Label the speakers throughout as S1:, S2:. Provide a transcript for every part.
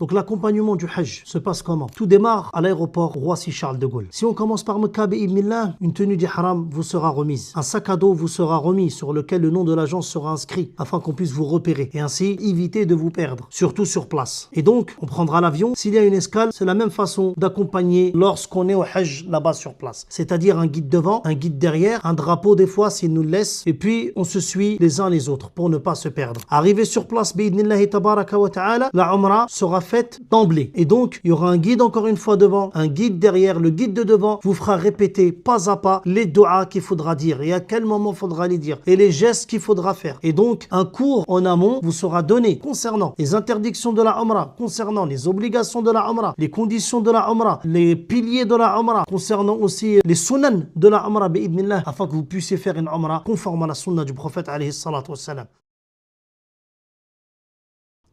S1: Donc l'accompagnement du Hajj se passe comment? Tout démarre à l'aéroport Roissy-Charles de Gaulle. Si on commence par Mecca bi'idhnillah, une tenue d'ihram vous sera remise. Un sac à dos vous sera remis sur lequel le nom de l'agence sera inscrit afin qu'on puisse vous repérer et ainsi éviter de vous perdre, surtout sur place. Et donc, on prendra l'avion. S'il y a une escale, c'est la même façon d'accompagner lorsqu'on est au Hajj là-bas sur place. C'est-à-dire un guide devant, un guide derrière, un drapeau des fois s'il nous le laisse et puis on se suit les uns les autres pour ne pas se perdre. Arrivé sur place bi'idhnillahi tabaraka wa ta'ala, la Umrah sera faite d'emblée. Et donc, il y aura un guide encore une fois devant, un guide derrière. Le guide de devant vous fera répéter pas à pas les doigts qu'il faudra dire et à quel moment il faudra les dire et les gestes qu'il faudra faire. Et donc, un cours en amont vous sera donné concernant les interdictions de la Umrah, concernant les obligations de la Umrah, les conditions de la Umrah, les piliers de la Umrah, concernant aussi les sunan de la Umrah bi'idhnillah, afin que vous puissiez faire une Umrah conforme à la sunna du prophète alayhi salatu wassalam.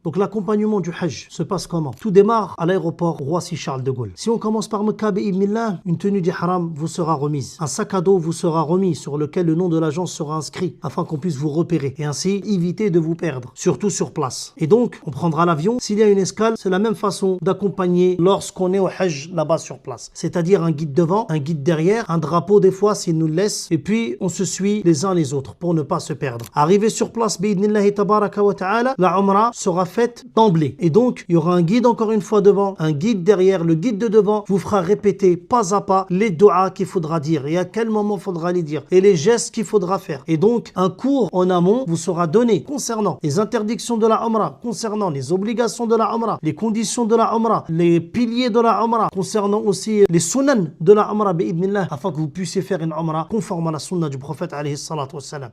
S1: Donc l'accompagnement du Hajj se passe comment? Tout démarre à l'aéroport Roissy-Charles de Gaulle. Si on commence par Mecca bi'idhnillah, une tenue d'ihram vous sera remise. Un sac à dos vous sera remis sur lequel le nom de l'agence sera inscrit afin qu'on puisse vous repérer et ainsi éviter de vous perdre, surtout sur place. Et donc, on prendra l'avion. S'il y a une escale, c'est la même façon d'accompagner lorsqu'on est au Hajj là-bas sur place. C'est-à-dire un guide devant, un guide derrière, un drapeau des fois s'il nous le laisse et puis on se suit les uns les autres pour ne pas se perdre. Arrivé sur place bi'idhnillahi tabaraka wa ta'ala, la Umrah sera faite d'emblée. Et donc, il y aura un guide encore une fois devant, un guide derrière. Le guide de devant vous fera répéter pas à pas les doigts qu'il faudra dire et à quel moment il faudra les dire et les gestes qu'il faudra faire. Et donc, un cours en amont vous sera donné concernant les interdictions de la Umrah, concernant les obligations de la Umrah, les conditions de la Umrah, les piliers de la Umrah, concernant aussi les sunan de la Umrah bi'idhnillah, afin que vous puissiez faire une Umrah conforme à la sunna du prophète alayhi salatu wassalam.